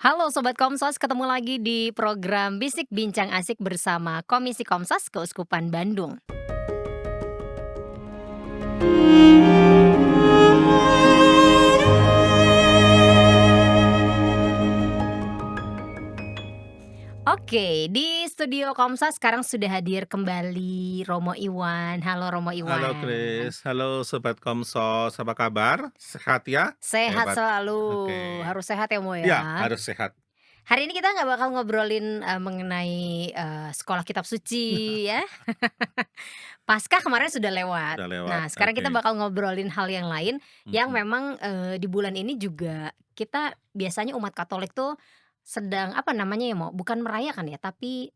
Halo Sobat Komsos, ketemu lagi di program Bisik Bincang Asik bersama Komisi Komsas Keuskupan Bandung. Oke, di studio Komsas sekarang sudah hadir kembali Romo Iwan. Halo Romo Halo Iwan. Kris, halo Sobat Komsos, apa kabar? Sehat ya? Sehat Hebat. selalu, Oke. harus sehat ya Mo Ya, ya. harus sehat. Hari ini kita nggak bakal ngobrolin mengenai sekolah kitab suci ya. Paskah kemarin sudah lewat. Udah lewat. Nah, sekarang Oke. kita bakal ngobrolin hal yang lain yang Mhm. memang, di bulan ini juga kita biasanya umat Katolik tuh sedang, apa namanya ya, Mo, bukan merayakan ya, tapi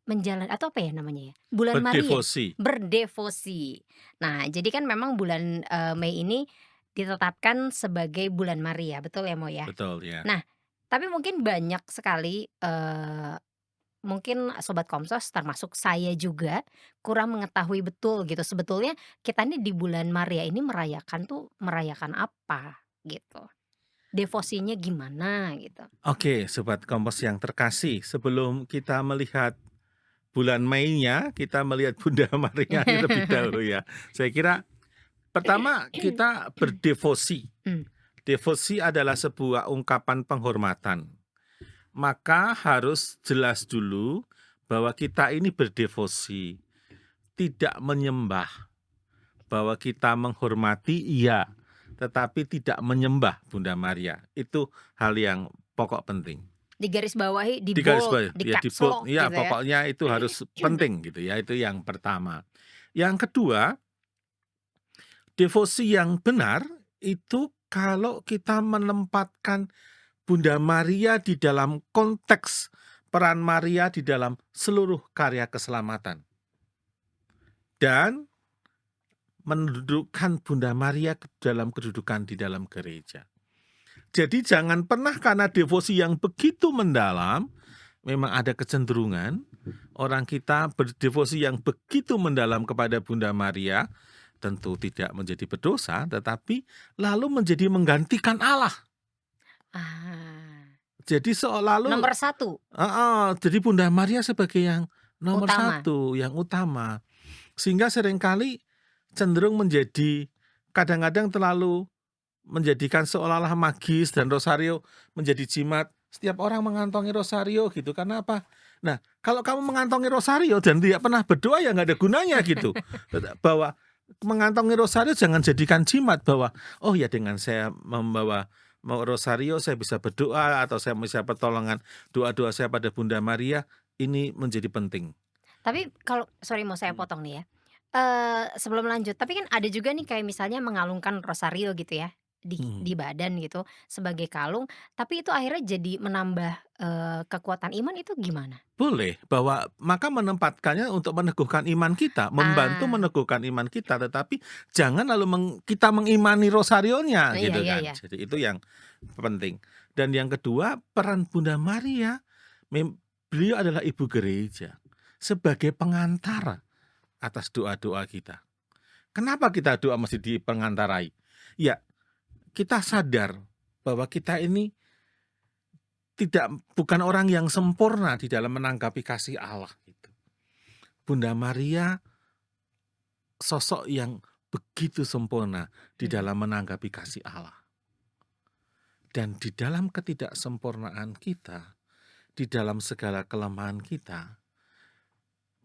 atau apa ya namanya ya, bulan Maria, Berdevosi. berdevosi. Nah, jadi kan memang bulan, Mei ini ditetapkan sebagai bulan Maria, betul ya, Mo, ya? Betul ya. Nah, tapi mungkin banyak sekali, mungkin sobat Komsos termasuk saya juga, kurang mengetahui betul gitu sebetulnya kita nih di bulan Maria ini merayakan apa gitu, devosinya gimana gitu. Oke, Sobat Kompas yang terkasih, sebelum kita melihat bulan Mei-nya, kita melihat Bunda Marianya lebih dahulu ya. Saya kira pertama kita berdevosi. Mmm, Devosi adalah sebuah ungkapan penghormatan. Maka harus jelas dulu bahwa kita ini berdevosi, tidak menyembah, bahwa kita menghormati iya, tetapi tidak menyembah Bunda Maria. Itu hal yang pokok penting. digarisbawahi, Di garis di-bold, bawah, di ya caps di-bold, lock ya gitu ya. pokoknya itu harus penting gitu ya, itu yang pertama. Yang kedua, devosi yang benar itu kalau kita menempatkan Bunda Maria di dalam konteks peran Maria di dalam seluruh karya keselamatan dan mendudukkan Bunda Maria ke dalam kedudukan di dalam gereja. Jadi jangan pernah karena devosi yang begitu mendalam, memang ada kecenderungan orang kita berdevosi yang begitu mendalam kepada Bunda Maria, tentu tidak menjadi berdosa, tetapi lalu menjadi menggantikan Allah. Ah, Jadi lalu nomor satu jadi Bunda Maria sebagai yang nomor utama. satu, yang utama. Sehingga seringkali cenderung menjadi kadang-kadang terlalu menjadikan seolah-olah magis dan rosario menjadi jimat. Setiap orang mengantongi rosario gitu, karena apa? Nah, kalau kamu mengantongi rosario dan tidak pernah berdoa ya nggak ada gunanya gitu. Bahwa mengantongi rosario jangan jadikan jimat bahwa, oh ya dengan saya membawa mau rosario saya bisa berdoa atau saya bisa pertolongan doa-doa saya pada Bunda Maria, ini menjadi penting. Tapi kalau sorry mau saya Mhm. potong nih ya, sebelum lanjut, tapi kan ada juga nih kayak misalnya mengalungkan rosario gitu ya, di Mhm. badan gitu sebagai kalung, tapi itu akhirnya jadi menambah, kekuatan iman itu gimana? Boleh, bahwa maka menempatkannya untuk meneguhkan iman kita, membantu Ah, meneguhkan iman kita, tetapi jangan lalu kita mengimani rosarionya iya gitu iya kan. iya. Jadi itu yang penting. Dan yang kedua, peran Bunda Maria, beliau adalah ibu gereja sebagai pengantar atas doa-doa kita. Kenapa kita doa mesti dipengantarai? Ya, kita sadar bahwa kita ini bukan orang yang sempurna di dalam menanggapi kasih Allah gitu. Bunda Maria sosok yang begitu sempurna di Mhm. dalam menanggapi kasih Allah. Dan di dalam ketidaksempurnaan kita, di dalam segala kelemahan kita,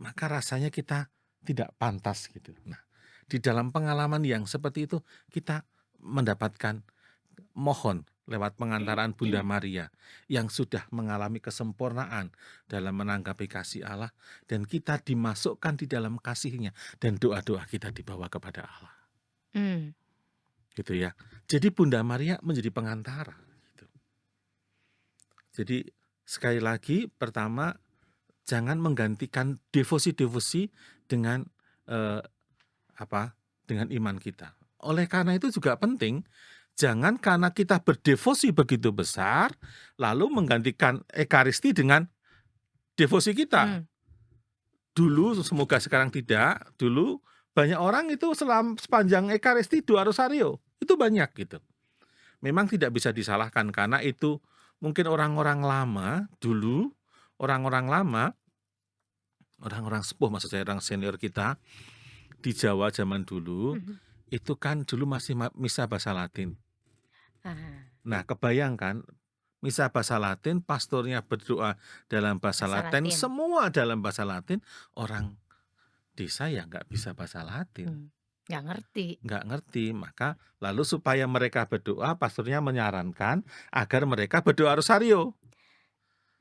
maka rasanya kita tidak pantas gitu. Nah, di dalam pengalaman yang seperti itu kita mendapatkan mohon lewat pengantaran Bunda Maria yang sudah mengalami kesempurnaan dalam menanggapi kasih Allah dan kita dimasukkan di dalam kasih-Nya dan doa-doa kita dibawa kepada Allah. Mmm, Gitu ya. Jadi Bunda Maria menjadi pengantara gitu. Jadi sekali lagi pertama jangan menggantikan devosi-devosi dengan eee, dengan iman kita. Oleh karena itu juga penting jangan karena kita berdevosi begitu besar lalu menggantikan ekaristi dengan devosi kita. mmm. Dulu semoga sekarang tidak, dulu banyak orang itu sepanjang ekaristi 2 rosario, itu banyak gitu. Memang tidak bisa disalahkan karena itu mungkin orang-orang lama dulu, orang-orang lama, orang-orang sepuh maksud saya, orang senior kita di Jawa zaman dulu, Mhm. itu kan dulu masih misa bahasa Latin. Ah, Nah, kebayangkan misa bahasa Latin, pastornya berdoa dalam bahasa bahasa Latin, Latin. semua dalam bahasa Latin, orang desa ya nggak bisa bahasa Latin, Mmm, nggak ngerti. nggak ngerti. Maka lalu supaya mereka berdoa, pastornya menyarankan agar mereka berdoa rosario.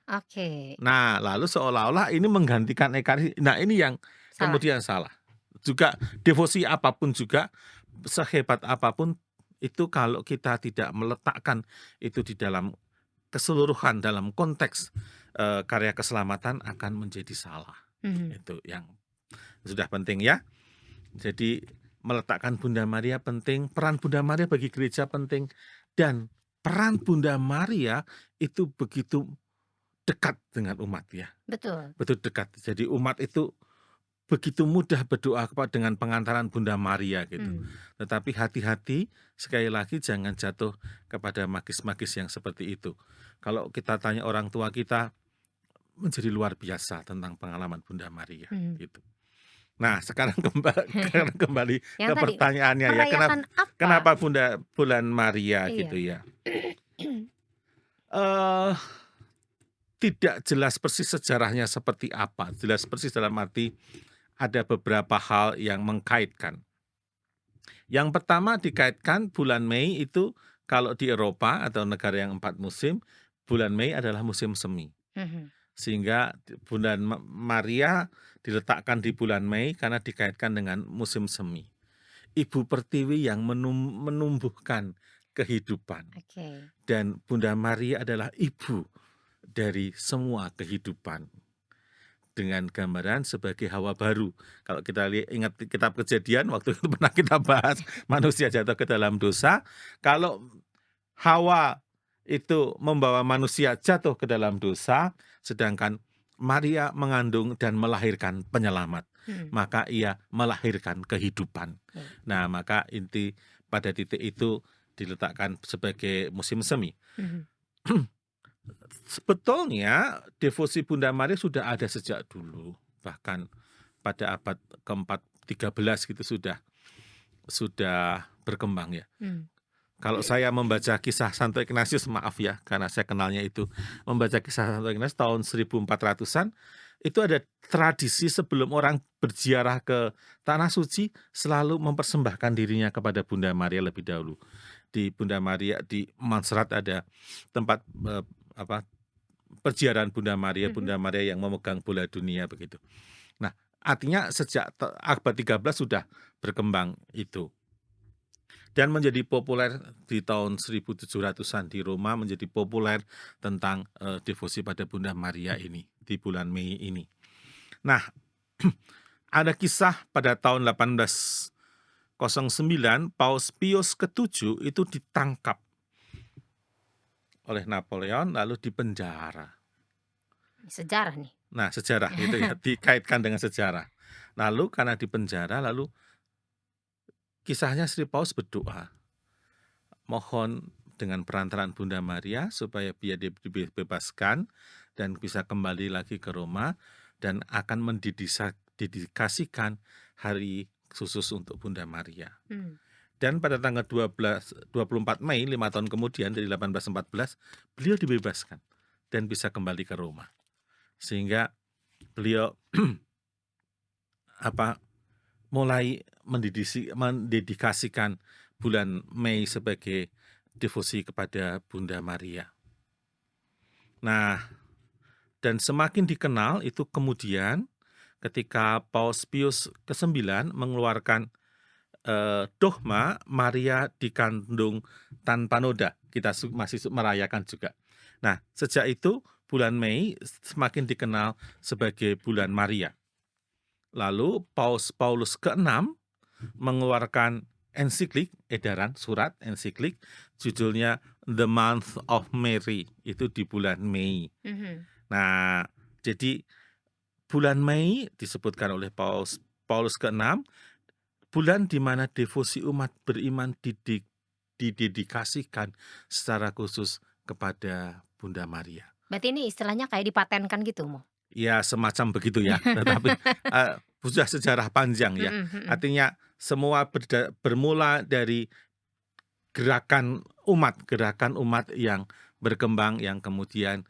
Oke, Nah, lalu seolah-olah ini menggantikan ekaristi. Nah, ini yang salah. kemudian salah. Juga devosi apapun juga, sehebat apapun itu kalau kita tidak meletakkan itu di dalam keseluruhan, dalam konteks, karya keselamatan akan menjadi salah. Mhm, Itu yang sudah penting ya. Jadi meletakkan Bunda Maria penting, peran Bunda Maria bagi gereja penting, dan peran Bunda Maria itu begitu dekat dengan umat ya, betul. betul dekat. Jadi umat itu begitu mudah berdoa dengan pengantaran Bunda Maria gitu. Mmm, Tetapi hati-hati, sekali lagi jangan jatuh kepada magis-magis yang seperti itu. Kalau kita tanya orang tua kita, menjadi luar biasa tentang pengalaman Bunda Maria mhm. gitu. Nah, sekarang sekarang kembali Yang ke tadi, pertanyaannya ya, merayakan apa? kenapa Bulan Maria gitu Iya. ya. Eee, Tidak jelas persis sejarahnya seperti apa, jelas persis dalam arti ada beberapa hal yang mengkaitkan. Yang pertama dikaitkan bulan Mei itu kalau di Eropa atau negara yang 4 musim, bulan Mei adalah musim semi. Mhm, Sehingga bulan Maria diletakkan di bulan Mei karena dikaitkan dengan musim semi. Ibu Pertiwi yang menumbuhkan kehidupan, oke. dan Bunda Maria adalah ibu dari semua kehidupan, dengan gambaran sebagai Hawa baru. Kalau kita ingat kitab Kejadian, waktu itu pernah kita bahas manusia jatuh ke dalam dosa, kalau Hawa itu membawa manusia jatuh ke dalam dosa, sedangkan Maria mengandung dan melahirkan penyelamat, Mhm, maka ia melahirkan kehidupan. iya. Nah, maka inti pada titik itu diletakkan sebagai musim semi. Mhm, Sebetulnya devosi Bunda Maria sudah ada sejak dulu, bahkan pada abad keempat 13 gitu sudah berkembang ya. mmm, Kalau saya membaca kisah Santo Ignatius, maaf ya, karena saya kenalnya itu, membaca kisah Santo Ignatius tahun 1400-an, itu ada tradisi sebelum orang berziarah ke Tanah Suci, selalu mempersembahkan dirinya kepada Bunda Maria lebih dahulu. Di Bunda Maria, di Montserrat ada tempat, perziarahan mhm, Bunda Maria yang memegang bola dunia begitu. Nah, artinya sejak abad 13 sudah berkembang itu. Dan menjadi populer di tahun 1700-an di Roma, menjadi populer tentang, devosi pada Bunda Maria ini, di bulan Mei ini. Nah, ada kisah pada tahun 1809, Paus Pius ke-7 itu ditangkap oleh Napoleon lalu dipenjara. sejarah nih. Nah, sejarah itu ya, dikaitkan dengan sejarah. Lalu karena dipenjara, lalu kisahnya Sri Paus berdoa, mohon dengan perantaraan Bunda Maria supaya dia dibebaskan dan bisa kembali lagi ke Roma, dan akan mendedikasikan hari khusus untuk Bunda Maria. Mmm, Dan pada tanggal 24 Mei, 5 tahun kemudian, dari 1814, beliau dibebaskan dan bisa kembali ke Roma. Sehingga beliau apa mulai mendedikasikan bulan Mei sebagai devosi kepada Bunda Maria. Nah, dan semakin dikenal itu kemudian ketika Paus Pius ke-9 mengeluarkan, dogma Maria dikandung tanpa noda, kita masih merayakan juga. Nah, sejak itu bulan Mei semakin dikenal sebagai bulan Maria. Lalu Paus Paulus ke-6 mengeluarkan ensiklik, edaran, surat, ensiklik, judulnya The Month of Mary, itu di bulan Mei. mhm, Nah, jadi bulan Mei disebutkan oleh Paulus ke-6, bulan di mana devosi umat beriman didedikasikan secara khusus kepada Bunda Maria. Berarti ini istilahnya kayak dipatenkan gitu, Mo? Ya semacam begitu ya, tetapi, sudah sejarah panjang ya. Mhm mhm. Artinya semua bermula dari gerakan umat yang berkembang yang kemudian,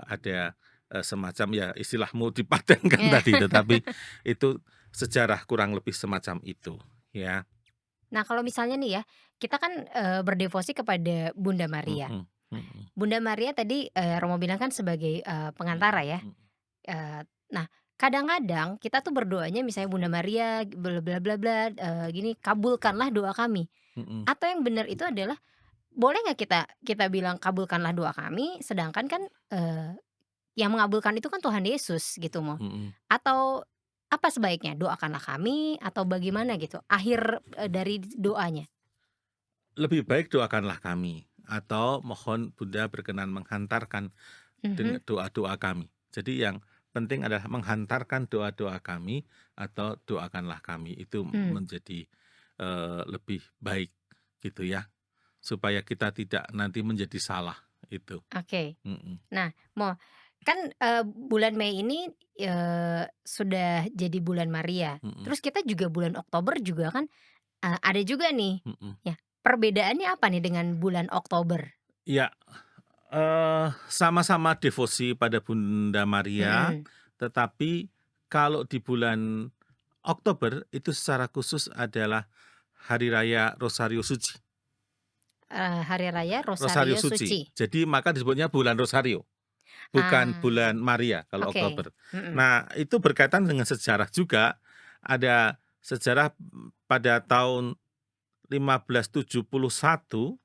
ada, semacam ya istilahmu dipatenkan Iya. tadi, tetapi itu sejarah kurang lebih semacam itu, ya. Nah, kalau misalnya nih ya, kita kan, berdevosi kepada Bunda Maria. Mhm mhm Bunda Maria tadi, Romo bilang kan sebagai, mhm pengantara ya. mhm Nah, kadang-kadang kita tuh berdoanya misalnya, "Bunda Maria bla bla bla bla, gini, kabulkanlah doa kami." mhm Atau yang benar itu adalah, boleh nggak kita kita bilang, "Kabulkanlah doa kami," sedangkan kan, yang mengabulkan itu kan Tuhan Yesus gitu, Mo? mhm. Atau apa sebaiknya? "Doakanlah kami," atau bagaimana gitu akhir, dari doanya? Lebih baik doakanlah kami, atau mohon Bunda berkenan menghantarkan Mhm, dengan doa-doa kami. Jadi yang penting adalah menghantarkan doa-doa kami atau doakanlah kami, itu mmm, menjadi, lebih baik gitu ya, supaya kita tidak nanti menjadi salah, itu. oke. Mhm Nah, Mo, kan, bulan Mei ini, sudah jadi bulan Maria, mhm terus kita juga bulan Oktober juga kan, ada juga nih, mhm. ya, perbedaannya apa nih dengan bulan Oktober? Ya, sama-sama devosi pada Bunda Maria, Mhm, tetapi kalau di bulan Oktober itu secara khusus adalah Hari Raya Rosario Suci. Hari Raya Rosario Rosario Suci. Suci. Jadi maka disebutnya bulan Rosario, bukan Ah, bulan Maria kalau oke, Oktober. mhm, Nah, itu berkaitan dengan sejarah juga. Ada sejarah pada tahun 1571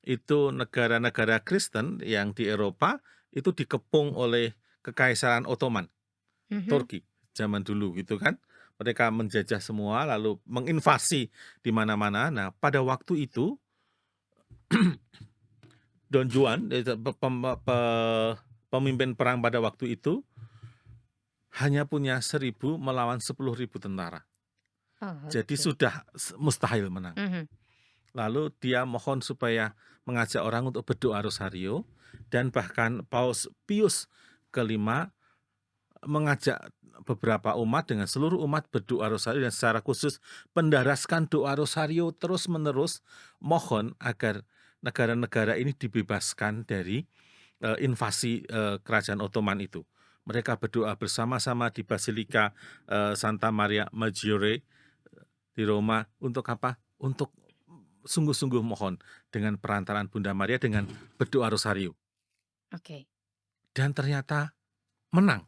itu negara-negara Kristen yang di Eropa itu dikepung oleh Kekaisaran Ottoman, mhm, Turki zaman dulu gitu kan. Mereka menjajah semua lalu menginvasi di mana-mana. Nah, pada waktu itu Don Juan, pemimpin perang pada waktu itu, hanya punya 1.000 melawan 10.000 tentara. oh, Jadi oke, sudah mustahil menang. mhm Lalu dia mohon supaya mengajak orang untuk berdoa rosario, dan bahkan Paus Pius kelima mengajak beberapa umat dengan seluruh umat berdoa rosario, dan secara khusus pendaraskan doa rosario terus-menerus, mohon agar negara-negara ini dibebaskan dari invasi, kerajaan Ottoman itu. Mereka berdoa bersama-sama di Basilika, Santa Maria Maggiore di Roma untuk apa? Untuk sungguh-sungguh mohon dengan perantaraan Bunda Maria dengan berdoa rosario, oke. dan ternyata menang,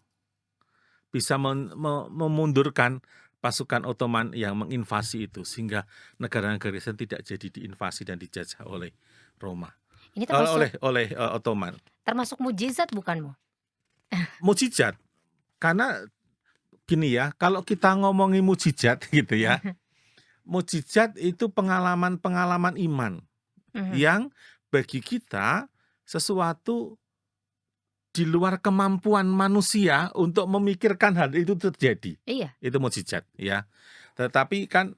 bisa memundurkan pasukan Ottoman yang menginvasi itu, sehingga negara-negara Kristen tidak jadi diinvasi dan dijajah oleh Roma, Ini termasuk Ottoman. termasuk mukjizat bukan, Mo? Mukjizat, karena gini ya, kalau kita ngomongin mukjizat gitu ya, mukjizat itu pengalaman-pengalaman iman Mhm, yang bagi kita sesuatu di luar kemampuan manusia untuk memikirkan hal itu terjadi. iya, Itu mukjizat ya. Tetapi kan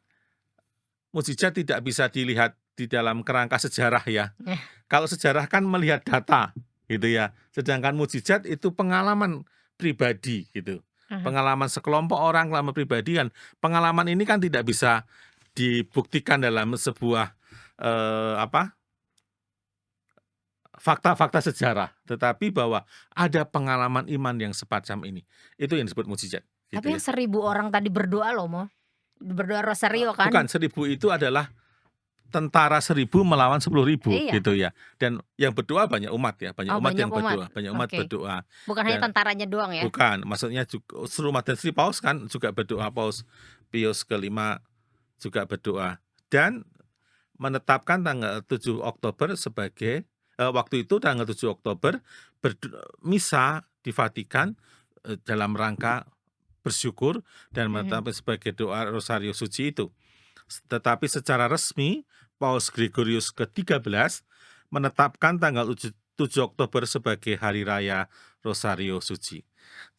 mukjizat tidak bisa dilihat di dalam kerangka sejarah ya. Kalau sejarah kan melihat data gitu ya. Sedangkan mukjizat itu pengalaman pribadi gitu. mhm. Pengalaman sekelompok orang, pengalaman pribadi kan. Pengalaman ini kan tidak bisa dibuktikan dalam sebuah apa? Fakta-fakta sejarah, tetapi bahwa ada pengalaman iman yang semacam ini. Itu yang disebut mukjizat Tapi gitu yang ya. 1.000 orang tadi berdoa loh, Mo, berdoa rosario kan? Bukan 1.000 itu adalah tentara 1.000 melawan 10.000 Iya. gitu ya. Dan yang berdoa banyak umat ya, Oh, banyak umat? banyak umat Oke. berdoa. Bukan hanya Dan tentaranya doang ya? bukan, maksudnya seluruh umat, dan Paus kan juga berdoa, Paus Pius kelima juga berdoa. Dan menetapkan tanggal 7 Oktober sebagai, waktu itu tanggal 7 Oktober misa di Vatikan, dalam rangka bersyukur dan Mhm, menetapkan sebagai doa Rosario Suci itu. Tetapi secara resmi Paus Gregorius ke-13 menetapkan tanggal 7 Oktober sebagai hari raya Rosario Suci.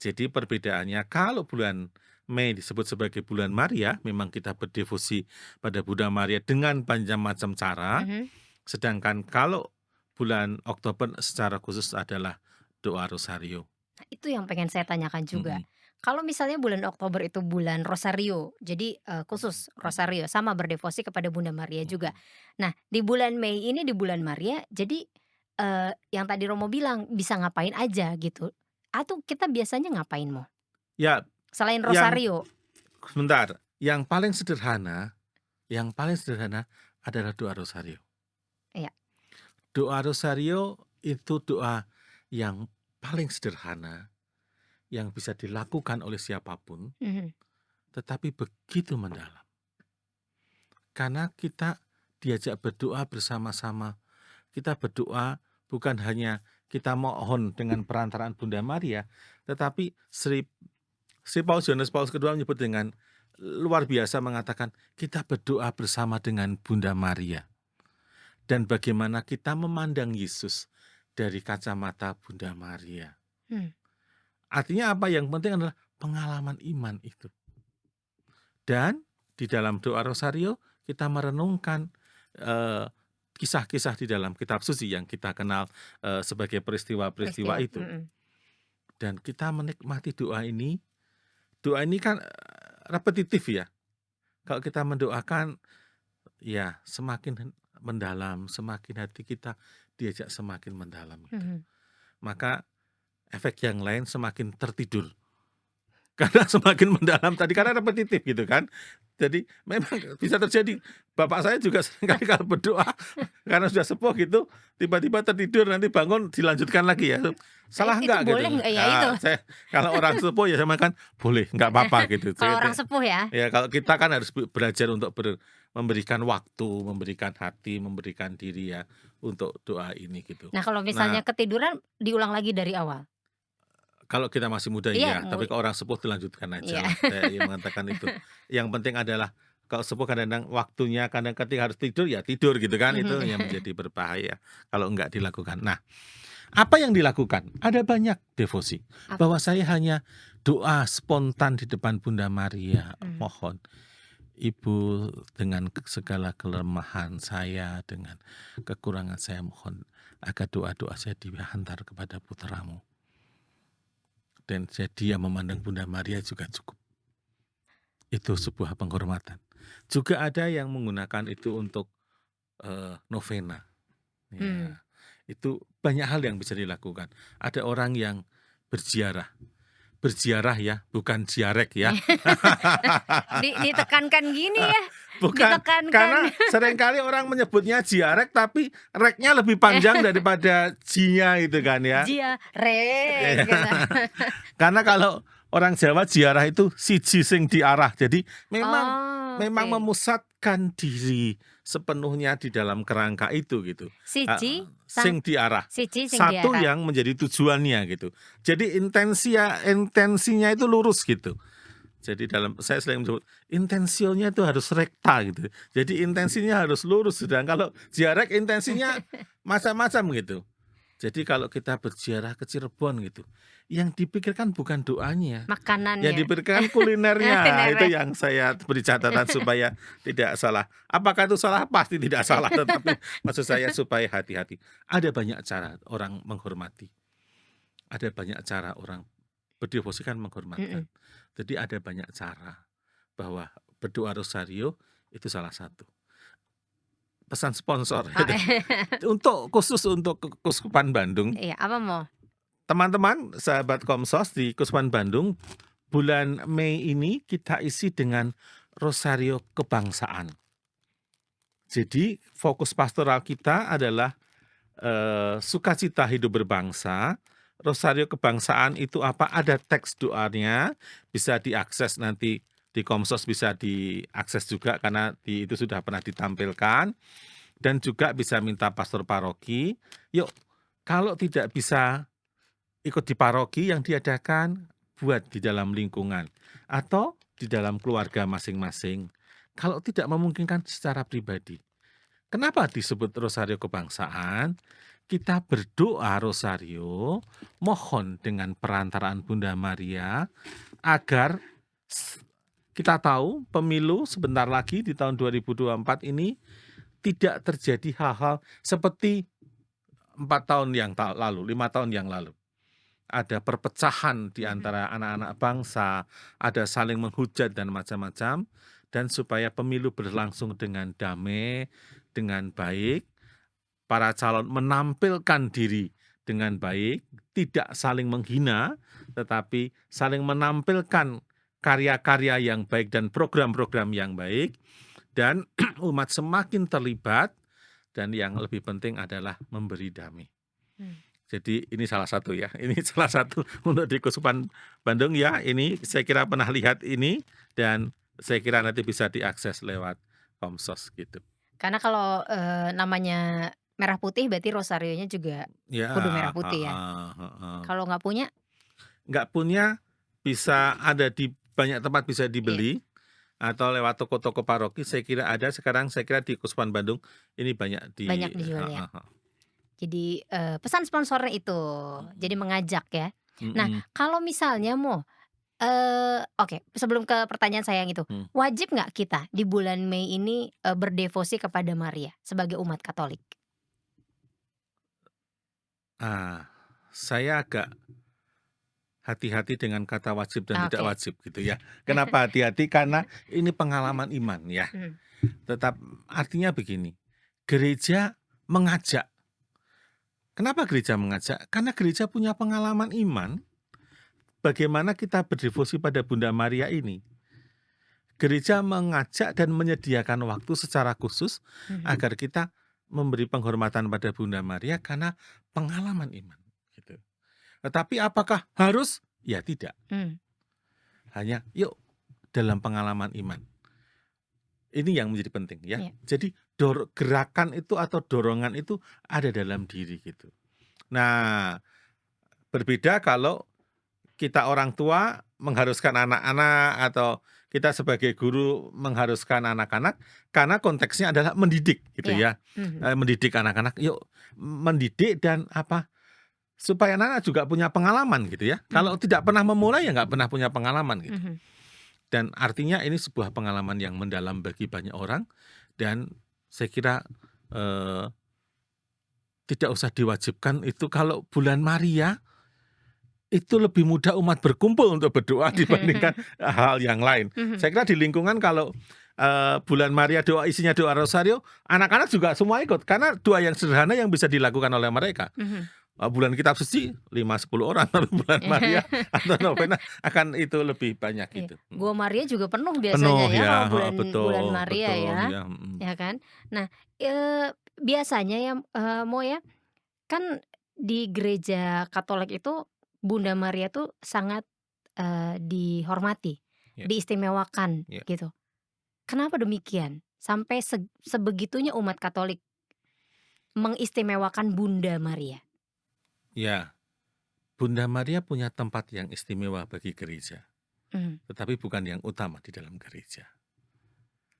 Jadi perbedaannya, kalau bulan Mei disebut sebagai bulan Maria, memang kita berdevosi pada Bunda Maria dengan banyak macam cara. mhm. Sedangkan kalau bulan Oktober secara khusus adalah doa rosario. Nah, itu yang pengen saya tanyakan juga. Mhm, Kalau misalnya bulan Oktober itu bulan Rosario, jadi, khusus Rosario, sama berdevosi kepada Bunda Maria juga. mhm. Nah, di bulan Mei ini, di bulan Maria, jadi, yang tadi Romo bilang, bisa ngapain aja gitu? Atau kita biasanya ngapain Mo? Ya, Selain yang Rosario? sebentar, yang paling sederhana adalah doa rosario. Iya, Doa rosario itu doa yang paling sederhana, yang bisa dilakukan oleh siapapun, mhm, tetapi begitu mendalam. Karena kita diajak berdoa bersama-sama. Kita berdoa bukan hanya kita mohon dengan perantaraan Bunda Maria, tetapi Sri Yohanes Paulus II menyebut dengan luar biasa mengatakan, kita berdoa bersama dengan Bunda Maria. Dan bagaimana kita memandang Yesus dari kacamata Bunda Maria. mmm, Artinya apa? Yang penting adalah pengalaman iman itu. Dan di dalam doa rosario kita merenungkan kisah-kisah di dalam kitab suci yang kita kenal sebagai peristiwa-peristiwa peristiwa, itu. Dan kita menikmati doa ini. Doa ini kan repetitif ya. Kalau kita mendoakan ya semakin mendalam, semakin hati kita diajak semakin mendalam gitu. mhm. Maka efek yang lain semakin tertidur. Karena semakin mendalam tadi, karena repetitif gitu kan. Jadi memang bisa terjadi. Bapak saya juga seringkali kalau berdoa karena sudah sepuh gitu, tiba-tiba tertidur, nanti bangun dilanjutkan lagi ya. Nah, Salah itu enggak boleh gitu? nggak ya itu? Saya kalau orang sepuh ya saya makan boleh, enggak apa-apa gitu. Kalau orang sepuh ya? Ya kalau kita kan harus belajar untuk memberikan waktu, memberikan hati, memberikan diri ya untuk doa ini gitu. Nah, kalau misalnya Nah, ketiduran, diulang lagi dari awal? kalau kita masih muda Iya, iya, tapi kalau orang sepuh dilanjutkan aja iya. lah, saya ingin mengatakan itu. Yang penting adalah kalau sepuh kadang-kadang waktunya, kadang ketika harus tidur, ya tidur gitu kan, itu yang Mhm. menjadi berbahaya kalau enggak dilakukan. Nah, apa yang dilakukan? Ada banyak devosi, Apa? bahwa saya hanya doa spontan di depan Bunda Maria, Mmm, mohon, Ibu dengan segala kelemahan saya, dengan kekurangan saya mohon, agar doa-doa saya dihantar kepada putramu. Dan dia memandang Bunda Maria juga cukup. Itu sebuah penghormatan. Juga ada yang menggunakan itu untuk novena. mmm. Ya, itu banyak hal yang bisa dilakukan. Ada orang yang berziarah. Berziarah ya, bukan ziarek ya. Ditekankan gini ya, Bukan, ditekankan. karena seringkali orang menyebutnya ziarek tapi reknya lebih panjang daripada ji-nya itu kan ya. Re gitu. Karena kalau orang Jawa ziarah itu siji sing diarah. Jadi memang Oh, memang oke. memusatkan diri sepenuhnya di dalam kerangka itu gitu. Siji sang Sing diarah. siji sing Satu diarah. yang menjadi tujuannya gitu. Jadi intensinya itu lurus gitu. Jadi saya sering menyebut intensionya itu harus rekta gitu. Jadi intensinya harus lurus. Sedang kalau ziarah intensinya macam-macam gitu. Jadi kalau kita berziarah ke Cirebon gitu, yang dipikirkan bukan doanya, yang Makanannya. dipikirkan kulinernya. Itu Kulinernya. yang saya beri catatan supaya tidak salah. Apakah itu salah? Pasti tidak salah, tetapi maksud saya supaya hati-hati. Ada banyak cara orang menghormati, ada banyak cara orang berdevosi kan menghormatkan. Mhm. Jadi ada banyak cara, bahwa berdoa rosario itu salah satu. Pesan sponsor Oh, itu. Khusus untuk Keuskupan Bandung. iya, apa Mo? Teman-teman, sahabat Komsos di Keuskupan Bandung, bulan Mei ini kita isi dengan rosario kebangsaan. Jadi fokus pastoral kita adalah sukacita hidup berbangsa. Rosario kebangsaan itu apa? Ada teks doanya, bisa diakses nanti di Komsos, bisa diakses juga karena itu sudah pernah ditampilkan, dan juga bisa minta pastor paroki. Yuk, kalau tidak bisa ikut di paroki yang diadakan, buat di dalam lingkungan atau di dalam keluarga masing-masing. Kalau tidak memungkinkan secara pribadi. Kenapa disebut rosario kebangsaan? Kita berdoa rosario, mohon dengan perantaraan Bunda Maria agar kita tahu pemilu sebentar lagi di tahun 2024 ini tidak terjadi hal-hal seperti 4 tahun yang lalu, 5 tahun yang lalu. Ada perpecahan di Mhm. antara anak-anak bangsa, ada saling menghujat dan macam-macam, dan supaya pemilu berlangsung dengan damai, dengan baik, para calon menampilkan diri dengan baik, tidak saling menghina, tetapi saling menampilkan karya-karya yang baik dan program-program yang baik, dan umat semakin terlibat, dan yang lebih penting adalah memberi damai. Mmm. Jadi ini salah satu ya, ini salah satu untuk di Keuskupan Bandung ya, ini saya kira pernah lihat ini, dan saya kira nanti bisa diakses lewat Komsos gitu. Karena kalau, namanya merah putih berarti rosarionya juga Ya, kudu merah putih ya? heeh heeh. Kalau nggak punya Nggak punya, bisa ada di banyak tempat bisa iya, dibeli, atau lewat toko-toko paroki saya kira ada sekarang, saya kira di Keuskupan Bandung ini banyak banyak di dijual ya? heeh heeh. Jadi, pesan sponsornya itu, jadi Mhm mengajak ya. Nah, mhm, kalau misalnya oke, sebelum ke pertanyaan saya yang itu, mmm. wajib nggak kita di bulan Mei ini, berdevosi kepada Maria sebagai umat Katolik? Saya agak hati-hati dengan kata wajib dan tidak Oke. wajib gitu ya. Kenapa hati-hati? Karena ini pengalaman iman ya. Mhm, Tetap artinya begini, gereja mengajak. Kenapa gereja mengajak? Karena gereja punya pengalaman iman bagaimana kita berdevosi pada Bunda Maria ini. Gereja mengajak dan menyediakan waktu secara khusus mhm, agar kita memberi penghormatan pada Bunda Maria karena pengalaman iman gitu. Tetapi apakah harus? Ya tidak. mmm, Hanya yuk dalam pengalaman iman. Ini yang menjadi penting ya. iya, Jadi gerakan itu atau dorongan itu ada dalam diri gitu. Nah, berbeda kalau kita orang tua mengharuskan anak-anak atau kita sebagai guru mengharuskan anak-anak, karena konteksnya adalah mendidik gitu iya, ya. mhm, Mendidik anak-anak, yuk mendidik dan apa, supaya anak-anak juga punya pengalaman gitu ya. Kalau mhm, tidak pernah memulai ya nggak pernah punya pengalaman gitu. mhm, Dan artinya ini sebuah pengalaman yang mendalam bagi banyak orang, dan saya kira, eee, tidak usah diwajibkan itu. Kalau bulan Maria, itu lebih mudah umat berkumpul untuk berdoa dibandingkan hal yang lain. mhm, Saya kira di lingkungan kalau, bulan Maria isinya doa rosario, anak-anak juga semua ikut, karena doa yang sederhana yang bisa dilakukan oleh mereka. mhm. Bulan kitab suci 5, 10 orang, tapi bulan Maria atau novena akan itu lebih banyak Iya, gitu, Gua Maria juga penuh biasanya penuh ya ya, kalau heeh, bulan bulan betul Maria betul, ya, ya, mhm. ya kan? Nah, biasanya ya, Mo ya, kan di gereja Katolik itu Bunda Maria tuh sangat, dihormati, Ya diistimewakan ya gitu. Kenapa demikian? Sampai sebegitunya umat Katolik mengistimewakan Bunda Maria? ya, Bunda Maria punya tempat yang istimewa bagi gereja, Mhm, tetapi bukan yang utama di dalam gereja.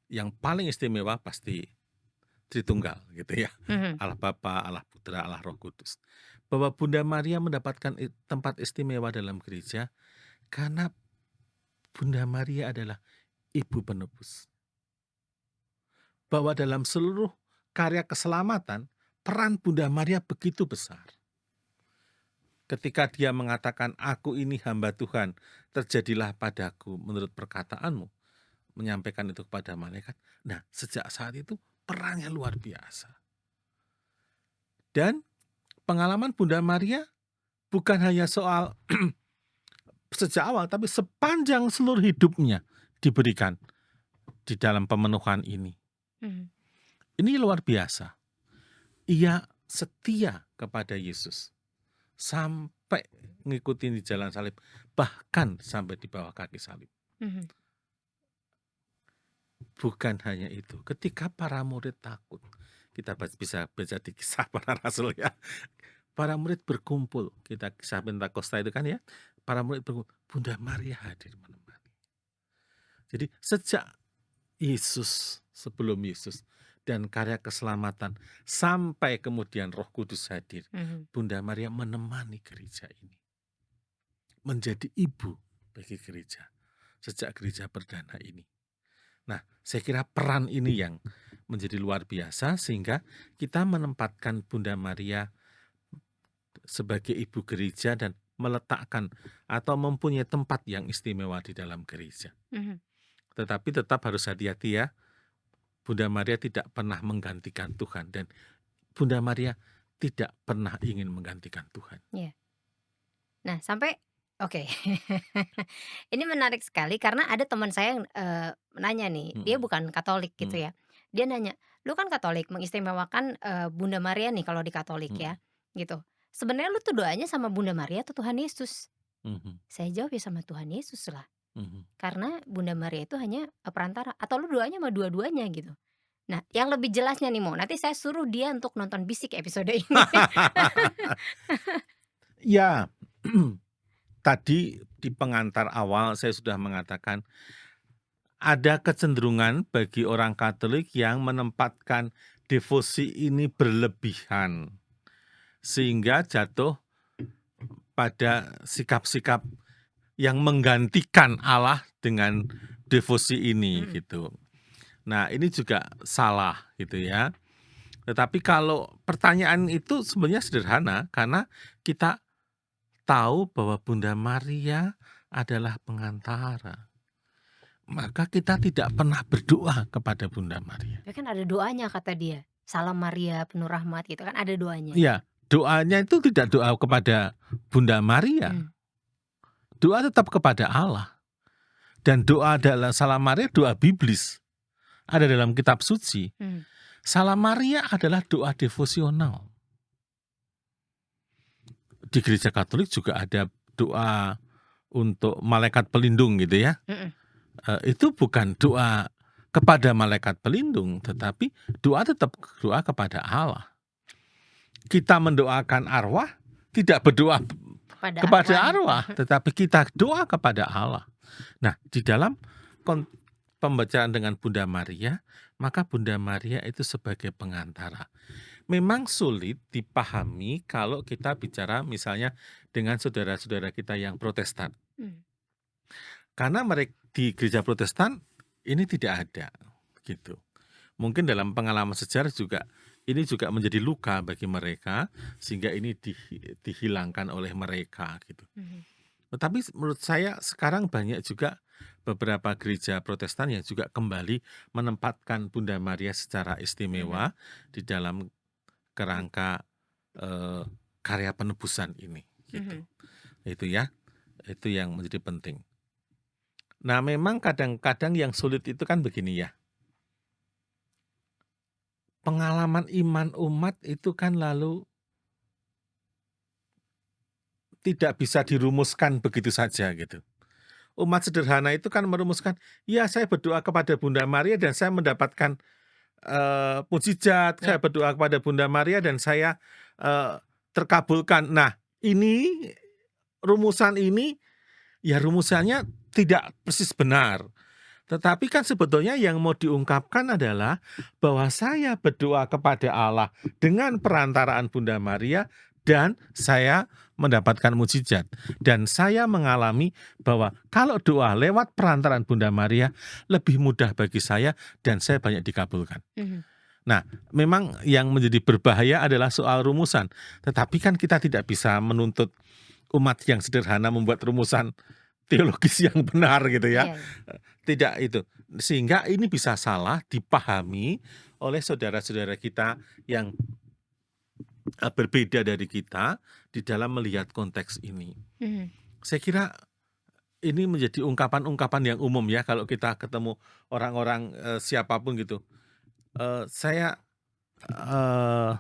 Yang paling istimewa pasti Tritunggal gitu ya, mhm, Allah Bapa, Allah Putra, Allah Roh Kudus. Bahwa Bunda Maria mendapatkan tempat istimewa dalam gereja karena Bunda Maria adalah ibu penebus. Bahwa dalam seluruh karya keselamatan, peran Bunda Maria begitu besar. Ketika dia mengatakan, "Aku ini hamba Tuhan, terjadilah padaku menurut perkataanmu," menyampaikan itu kepada malaikat. Nah, sejak saat itu perannya luar biasa. Dan pengalaman Bunda Maria bukan hanya soal sejak awal, tapi sepanjang seluruh hidupnya diberikan di dalam pemenuhan ini. mhm, Ini luar biasa. Ia setia kepada Yesus sampai ngikutin di jalan salib, bahkan sampai di bawah kaki salib. mhm, Bukan hanya itu, ketika para murid takut, kita bisa baca di Kisah Para Rasul ya. Para murid berkumpul, kita Kisah Pentakosta itu kan ya, para murid berkumpul, Bunda Maria hadir menemani. Jadi sejak Yesus, sebelum Yesus, dan karya keselamatan, sampai kemudian Roh Kudus hadir, mhm, Bunda Maria menemani gereja ini, menjadi ibu bagi gereja, sejak gereja perdana ini. Nah, saya kira peran ini yang menjadi luar biasa sehingga kita menempatkan Bunda Maria sebagai ibu gereja dan meletakkan atau mempunyai tempat yang istimewa di dalam gereja. Mhm. Tetapi tetap harus hati-hati ya, Bunda Maria tidak pernah menggantikan Tuhan dan Bunda Maria tidak pernah ingin menggantikan Tuhan. Iya. Nah sampai oke. Ini menarik sekali karena ada teman saya yang, nanya nih, dia Mhm, bukan Katolik gitu mhm, ya. Dia nanya, "Lu kan Katolik mengistimewakan, Bunda Maria nih kalau di Katolik mhm, ya," gitu. "Sebenarnya lu tuh doanya sama Bunda Maria atau Tuhan Yesus?" mhm, Saya jawab, "Ya sama Tuhan Yesus lah." mhm. Karena Bunda Maria itu hanya, perantara atau lu doanya sama dua-duanya gitu. Nah yang lebih jelasnya nih Mo, nanti saya suruh dia untuk nonton Bisik episode ini. Ya, tadi di pengantar awal saya sudah mengatakan ada kecenderungan bagi orang Katolik yang menempatkan devosi ini berlebihan, sehingga jatuh pada sikap-sikap yang menggantikan Allah dengan devosi ini Mhm, gitu. Nah, ini juga salah gitu ya. Tetapi kalau pertanyaan itu sebenarnya sederhana karena kita tahu bahwa Bunda Maria adalah pengantara. Maka kita tidak pernah berdoa kepada Bunda Maria. tapi kan ada doanya kata dia, "Salam Maria penuh rahmat," gitu kan ada doanya. Iya, doanya itu tidak doa kepada Bunda Mmm, Maria, doa tetap kepada Allah. Dan doa adalah Salam Maria doa biblis, ada dalam kitab suci. mhm, Salam Maria adalah doa devosional. Di gereja Katolik juga ada doa untuk malaikat pelindung gitu ya. mhm, Itu bukan doa kepada malaikat pelindung, tetapi doa tetap doa kepada Allah. Kita mendoakan arwah, tidak berdoa kepada kepada arwah gitu. arwah, tetapi kita doa kepada Allah. Nah, di dalam kon pembacaan dengan Bunda Maria, maka Bunda Maria itu sebagai pengantara. Memang sulit dipahami kalau kita bicara misalnya dengan saudara-saudara kita yang Protestan. Mmm, Karena mereka di gereja Protestan ini tidak ada, gitu. Mungkin dalam pengalaman sejarah juga ini juga menjadi luka bagi mereka sehingga ini dihilangkan oleh mereka gitu. mhm, Tetapi menurut saya sekarang banyak juga beberapa gereja Protestan yang juga kembali menempatkan Bunda Maria secara mhm, istimewa di dalam kerangka eh, karya penebusan ini gitu. mhm, Itu ya, itu yang menjadi penting. Nah, memang kadang-kadang yang sulit itu kan begini ya. Pengalaman iman umat itu kan lalu tidak bisa dirumuskan begitu saja gitu. Umat sederhana itu kan merumuskan, ya saya berdoa kepada Bunda Maria dan saya mendapatkan mukjizat, saya iya, berdoa kepada Bunda Maria dan saya terkabulkan. Nah, ini rumusan ini ya rumusannya tidak persis benar. Tetapi kan sebetulnya yang mau diungkapkan adalah bahwa saya berdoa kepada Allah dengan perantaraan Bunda Maria dan saya mendapatkan mukjizat. Dan saya mengalami bahwa kalau doa lewat perantaraan Bunda Maria lebih mudah bagi saya dan saya banyak dikabulkan. mhm, Nah, memang yang menjadi berbahaya adalah soal rumusan. Tetapi kan kita tidak bisa menuntut umat yang sederhana membuat rumusan teologis yang benar gitu ya. iya iya, Tidak itu. Sehingga ini bisa salah dipahami oleh saudara-saudara kita yang berbeda dari kita di dalam melihat konteks ini. mhm, Saya kira ini menjadi ungkapan-ungkapan yang umum ya kalau kita ketemu orang-orang, siapapun gitu. Saya, eee,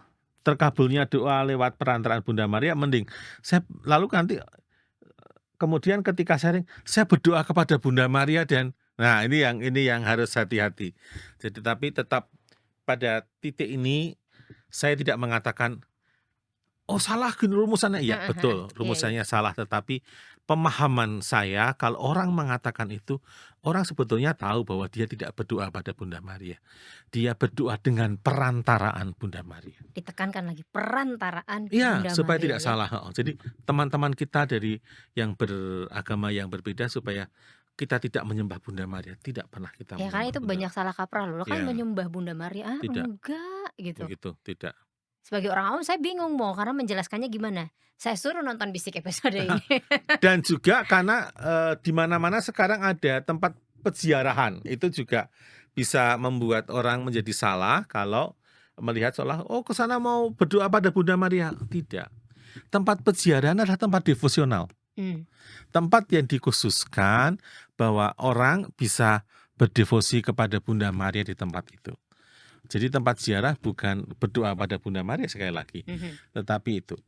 terkabulnya doa lewat perantaraan Bunda Maria mending saya lalu nanti kemudian ketika sharing, saya berdoa kepada Bunda Maria dan nah ini yang harus hati-hati. Jadi tapi tetap pada titik ini saya tidak mengatakan, "Oh salah gini rumusannya." Iya heeh heeh, betul, iya iya, rumusannya salah, tetapi pemahaman saya kalau orang mengatakan itu, orang sebetulnya tahu bahwa dia tidak berdoa pada Bunda Maria. Dia berdoa dengan perantaraan Bunda Maria. ditekankan lagi perantaraan Iya, Bunda supaya Maria tidak ya. salah, heeh. Jadi teman-teman kita dari yang beragama yang berbeda supaya kita tidak menyembah Bunda Maria, tidak pernah kita Ya kan menyembah itu Bunda banyak salah kaprah loh, "Lo kan iya, menyembah Bunda Maria." "Ah tidak enggak," gitu. begitu, tidak. Sebagai orang awam saya bingung mau karena menjelaskannya gimana. Saya suruh nonton Bisik episode ini. Dan juga karena, di mana-mana sekarang ada tempat peziarahan, itu juga bisa membuat orang menjadi salah kalau melihat seolah, "Oh ke sana mau berdoa pada Bunda Maria." Tidak, tempat peziarahan adalah tempat devosional, Mmm, tempat yang dikhususkan bahwa orang bisa berdevosi kepada Bunda Maria di tempat itu. Jadi tempat ziarah bukan berdoa pada Bunda Maria sekali lagi, mhm, tetapi itu.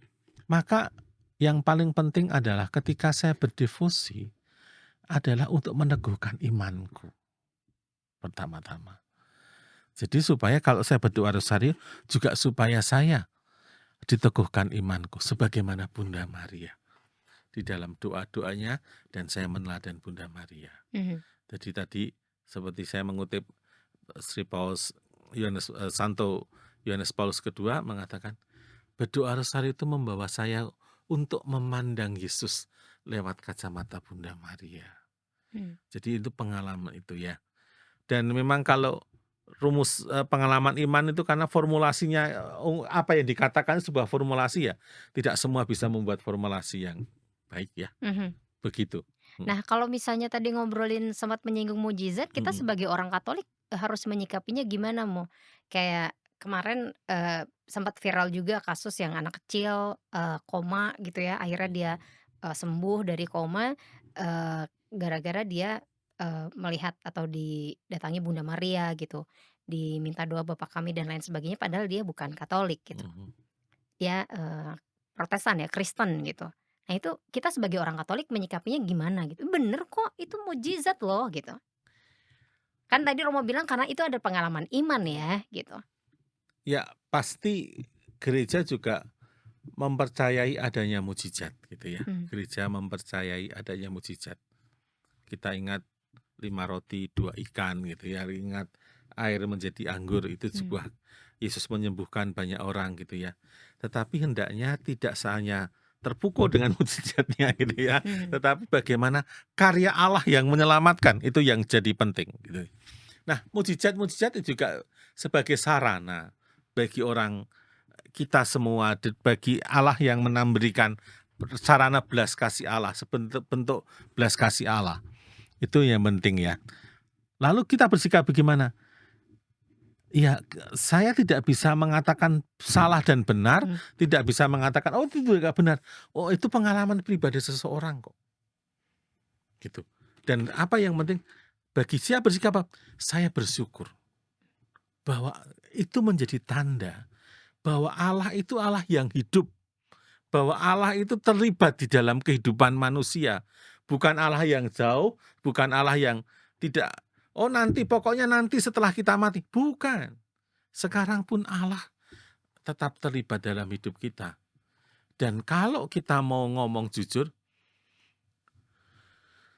Maka yang paling penting adalah ketika saya berdevosi adalah untuk meneguhkan imanku pertama-tama. Jadi supaya kalau saya berdoa rosario juga supaya saya diteguhkan imanku sebagaimana Bunda Maria di dalam doa-doanya dan saya meneladan Bunda Maria. mhm, Jadi tadi seperti saya mengutip Sri Paulus Santo Yohanes Paulus kedua mengatakan, berdoa rosario itu membawa saya untuk memandang Yesus lewat kacamata Bunda Maria. mmm, Jadi itu pengalaman itu ya. Dan memang kalau rumus, pengalaman iman itu karena formulasinya, apa yang dikatakan sebuah formulasi ya, tidak semua bisa membuat formulasi yang baik ya, mhm. begitu. Mhm Nah, kalau misalnya tadi ngobrolin sempat menyinggung mukjizat, kita mhm sebagai orang Katolik, harus menyikapinya gimana, Mo? Kayak kemarin, sempat viral juga kasus yang anak kecil, koma gitu ya, akhirnya dia, sembuh dari koma, gara-gara dia, melihat atau didatangi Bunda Maria gitu, diminta doa Bapa Kami dan lain sebagainya, padahal dia bukan Katolik gitu. mhm. Dia, Protestan ya, Kristen gitu. Nah itu kita sebagai orang Katolik menyikapinya gimana gitu, "Bener kok, itu mukjizat loh," gitu. Kan tadi Romo bilang karena itu ada pengalaman iman ya, gitu. Ya pasti gereja juga mempercayai adanya mukjizat gitu ya, Mmm, gereja mempercayai adanya mukjizat. Kita ingat 5 roti 2 ikan gitu ya, ingat air menjadi anggur itu mmm, sebuah Yesus menyembuhkan banyak orang gitu ya. Tetapi hendaknya tidak hanya terpukul dengan mukjizatnya gitu ya, mhm, tetapi bagaimana karya Allah yang menyelamatkan itu yang jadi penting gitu. Nah, mukjizat-mukjizat itu juga sebagai sarana bagi orang kita semua, bagi Allah yang memberikan sarana belas kasih Allah, sebentuk bentuk belas kasih Allah. Itu yang penting ya. Lalu kita bersikap bagaimana? Ya, saya tidak bisa mengatakan salah dan benar, mmm, tidak bisa mengatakan, "Oh, itu tidak benar." Oh, itu pengalaman pribadi seseorang kok, gitu. Dan apa yang penting bagi saya bersikap apa? Saya bersyukur bahwa itu menjadi tanda bahwa Allah itu Allah yang hidup, bahwa Allah itu terlibat di dalam kehidupan manusia. Bukan Allah yang jauh, bukan Allah yang tidak, "Oh, nanti pokoknya nanti setelah kita mati." Bukan. Sekarang pun Allah tetap terlibat dalam hidup kita. Dan kalau kita mau ngomong jujur,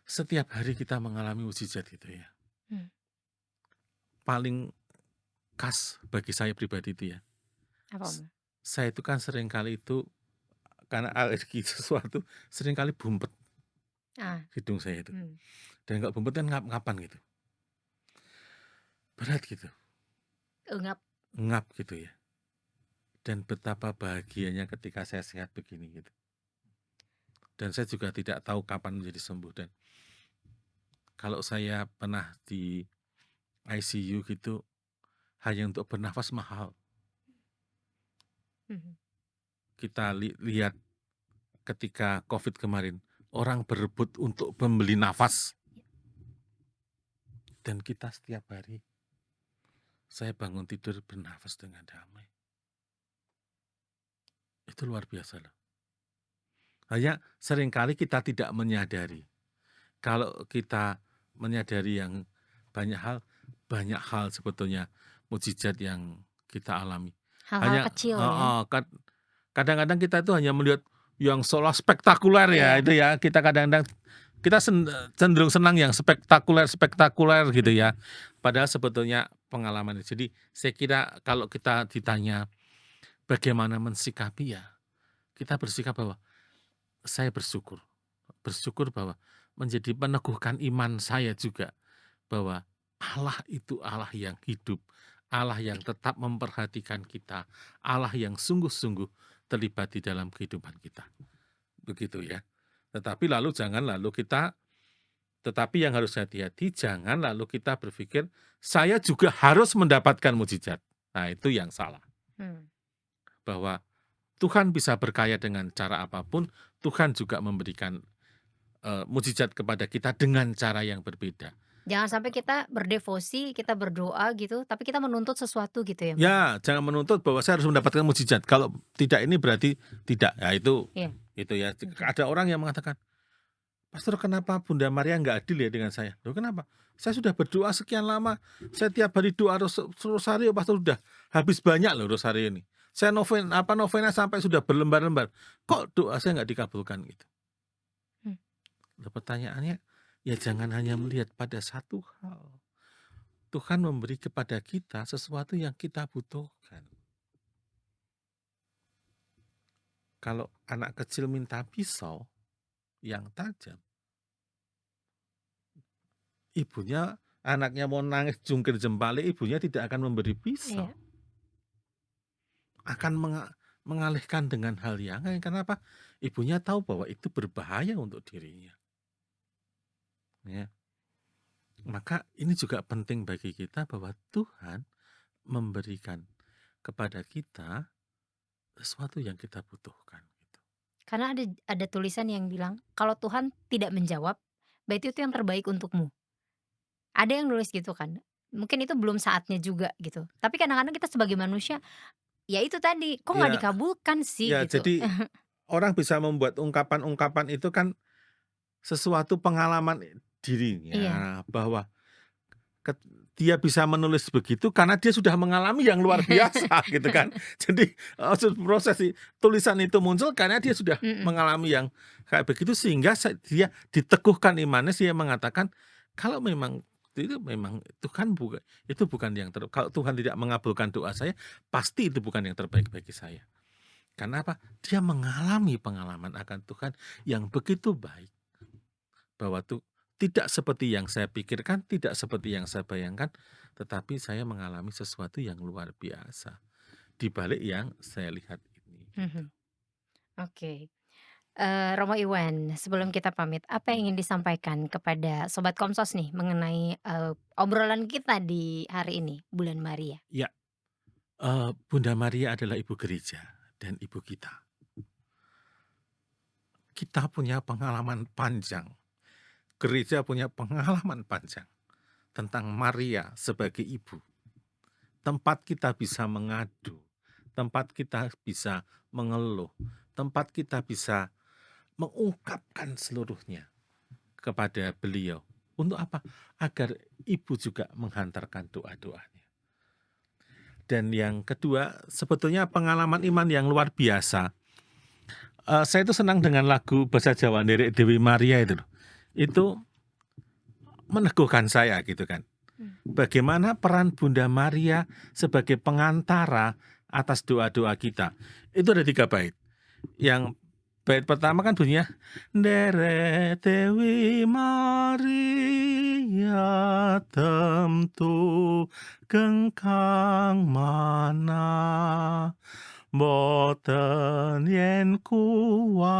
setiap hari kita mengalami mukjizat itu ya. mmm, Paling khas bagi saya pribadi itu ya. apa, S Mo? saya itu kan seringkali itu karena alergi sesuatu, seringkali bumpet Ah, hidung saya itu. mmm, Dan nggak bumpet kan ngap-ngapan gitu, berat gitu, ngap, ngap gitu ya. Dan betapa bahagianya ketika saya sehat begini gitu. Dan saya juga tidak tahu kapan menjadi sembuh dan kalau saya pernah di ICU gitu, hanya untuk bernafas mahal. mhm, Kita lihat ketika Covid kemarin, orang berebut untuk membeli nafas dan kita setiap hari, saya bangun tidur bernafas dengan damai. Itu luar biasa loh. Hanya seringkali kita tidak menyadari. Kalau kita menyadari yang banyak hal sebetulnya mukjizat yang kita alami. hal-hal Hanya kecil ya, heeh, kadang-kadang kita itu hanya melihat yang seolah spektakuler ya, iya, itu ya. Kita kadang-kadang kita cenderung senang yang spektakuler-spektakuler gitu mhm, ya. Padahal sebetulnya pengalaman. Jadi saya kira kalau kita ditanya bagaimana mensikapi ya, kita bersikap bahwa saya bersyukur. Bersyukur bahwa menjadi meneguhkan iman saya juga bahwa Allah itu Allah yang hidup, Allah yang tetap memperhatikan kita, Allah yang sungguh-sungguh terlibat di dalam kehidupan kita. Begitu ya. Tetapi yang harus hati-hati, jangan lalu kita berpikir, saya juga harus mendapatkan mukjizat. Nah, itu yang salah. Hmm. Bahwa Tuhan bisa berkaya dengan cara apapun, Tuhan juga memberikan mukjizat kepada kita dengan cara yang berbeda. Jangan sampai kita berdevosi, kita berdoa gitu, tapi kita menuntut sesuatu gitu ya, Bang? Ya, jangan menuntut bahwa saya harus mendapatkan mukjizat. Kalau tidak ini berarti tidak. Ya Iya. itu ya. Mhm. Ada orang yang mengatakan, "Pastor, kenapa Bunda Maria nggak adil ya dengan saya?" Loh, kenapa? Saya sudah berdoa sekian lama. Saya tiap hari doa rosario, Pastor, sudah habis banyak loh rosario ini. Saya novena sampai sudah berlembar-lembar. Kok doa saya nggak dikabulkan gitu? Mmm. Loh, pertanyaannya, ya jangan hanya melihat pada satu hal. Tuhan memberi kepada kita sesuatu yang kita butuhkan. Kalau anak kecil minta pisau yang tajam, anaknya mau nangis jungkir jempalik, ibunya tidak akan memberi pisau. Iya. Akan mengalihkan dengan hal yang lain. Kenapa? Ibunya tahu bahwa itu berbahaya untuk dirinya. Ya. Maka ini juga penting bagi kita bahwa Tuhan memberikan kepada kita sesuatu yang kita butuhkan. Gitu. Karena ada tulisan yang bilang, "Kalau Tuhan tidak menjawab, berarti itu yang terbaik untukmu." Ada yang nulis gitu kan. Mungkin itu belum saatnya juga gitu. Tapi kadang-kadang kita sebagai manusia, ya itu tadi, kok nggak Ya, dikabulkan sih ya, gitu. jadi orang bisa membuat ungkapan-ungkapan itu kan sesuatu pengalaman Iya. dirinya, bahwa ket dia bisa menulis begitu karena dia sudah mengalami yang luar biasa gitu kan. Jadi, tulisan itu muncul karena dia sudah Mhm. mengalami yang kayak begitu, sehingga dia diteguhkan imannya, dia mengatakan, kalau memang itu bukan yang kalau Tuhan tidak mengabulkan doa saya, pasti itu bukan yang terbaik bagi saya. Karena apa? Dia mengalami pengalaman akan Tuhan yang begitu baik. Bahwa tidak seperti yang saya pikirkan, tidak seperti yang saya bayangkan, tetapi saya mengalami sesuatu yang luar biasa di balik yang saya lihat ini, gitu. Mhm. Oke. Romo Iwan, sebelum kita pamit, apa yang ingin disampaikan kepada sobat Komsos nih mengenai, obrolan kita di hari ini, bulan Maria? Ya, Bunda Maria adalah ibu gereja dan ibu kita. Kita punya pengalaman panjang, gereja punya pengalaman panjang tentang Maria sebagai ibu. Tempat kita bisa mengadu, tempat kita bisa mengeluh, tempat kita bisa mengungkapkan seluruhnya kepada beliau. Untuk apa? Agar ibu juga menghantarkan doa-doanya. Dan yang kedua, sebetulnya pengalaman iman yang luar biasa. Saya itu senang dengan lagu bahasa Jawa Nderek Dewi Maria itu loh. Itu meneguhkan saya gitu kan. Mmm. Bagaimana peran Bunda Maria sebagai pengantara atas doa-doa kita. Itu ada 3 bait. Yang bait pertama kan bunyinya, Nderek Dewi Maria temtu gengkang mana, boten yen kuwatoso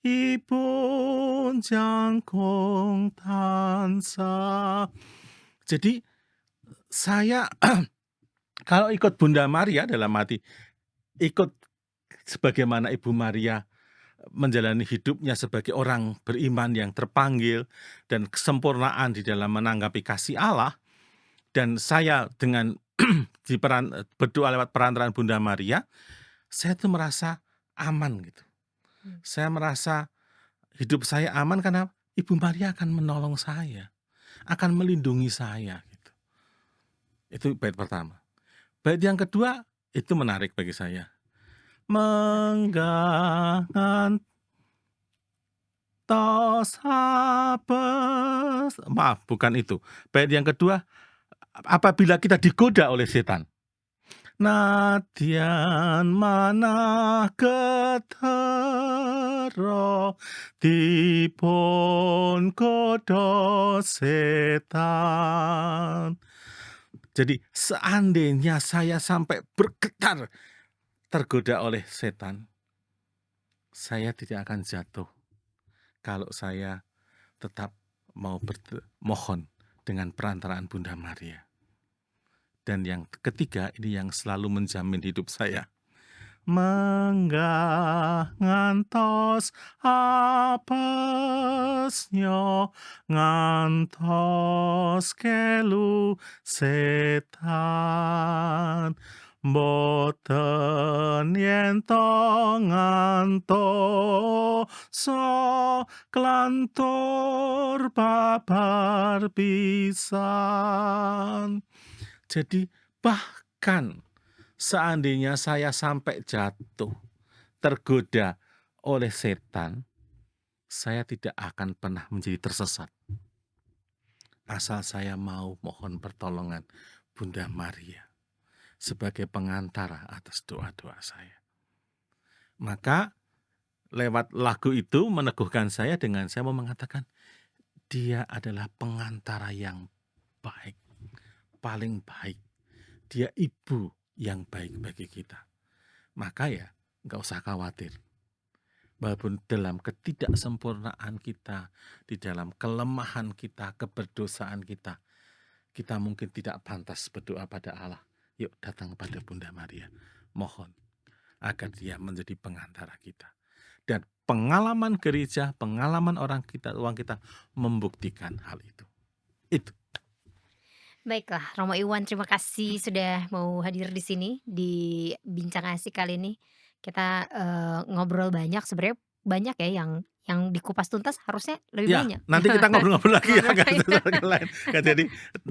ipun jangkung tansah. Jadi saya kalau ikut Bunda Maria, dalam arti ikut sebagaimana Ibu Maria menjalani hidupnya sebagai orang beriman yang terpanggil dan kesempurnaan di dalam menanggapi kasih Allah, dan saya dengan berdoa lewat perantaraan Bunda Maria, saya tuh merasa aman gitu. Mmm. Saya merasa hidup saya aman karena Ibu Maria akan menolong saya, akan melindungi saya gitu. Itu bait pertama. Bait yang kedua itu menarik bagi saya. Menggangan tos habes, maaf bukan itu. Bait yang kedua, apabila kita digoda oleh setan, Nadyan manah ketara dipun godha setan. Jadi seandainya saya sampai bergetar tergoda oleh setan, saya tidak akan jatuh kalau saya tetap mau mohon dengan perantaraan Bunda Maria. Dan yang ketiga, ini yang selalu menjamin hidup saya. Menggah ngantos apesnya, ngantos kelu setan. Boten yen to ngantosa klantur babar pisan. Jadi bahkan seandainya saya sampai jatuh, tergoda oleh setan, saya tidak akan pernah menjadi tersesat. Asal saya mau mohon pertolongan Bunda Maria sebagai pengantara atas doa-doa saya. Maka lewat lagu itu meneguhkan saya dengan saya mau mengatakan, dia adalah pengantara yang baik, paling baik. Dia ibu yang baik bagi kita. Maka ya nggak usah khawatir. Walaupun dalam ketidaksempurnaan kita, di dalam kelemahan kita, keberdosaan kita, kita mungkin tidak pantas berdoa pada Allah. Yuk datang kepada Bunda Maria. Mohon agar dia menjadi pengantara kita. Dan pengalaman gereja, pengalaman uang kita membuktikan hal itu. Itu. Baiklah, Romo Iwan, terima kasih sudah mau hadir di sini, di Bincang Asik kali ini. Kita, ngobrol banyak, sebenarnya banyak ya yang dikupas tuntas harusnya lebih Ya, banyak. nanti kita ngobrol-ngobrol lagi ya, Ngobrol kan, lain. sesuatu lain. Kan, jadi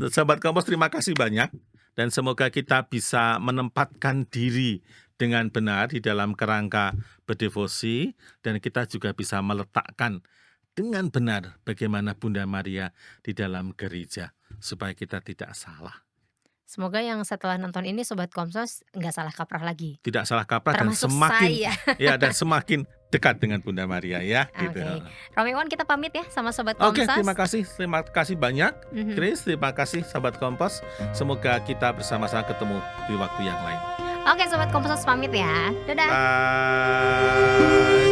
Sobat Kompos terima kasih banyak dan semoga kita bisa menempatkan diri dengan benar di dalam kerangka berdevosi dan kita juga bisa meletakkan dengan benar bagaimana Bunda Maria di dalam gereja supaya kita tidak salah. Semoga yang setelah nonton ini Sobat Komsos nggak salah kaprah lagi, Tidak salah kaprah dan termasuk semakin saya. dan semakin dekat dengan Bunda Maria ya, gitu. Oke, Romo Iwan kita pamit ya sama Sobat Oke, Komsos. terima kasih banyak, Mhm. Chris. Terima kasih Sobat Kompos. Semoga kita bersama-sama ketemu di waktu yang lain. Oke Sobat Komsos pamit ya, dadah. Bye.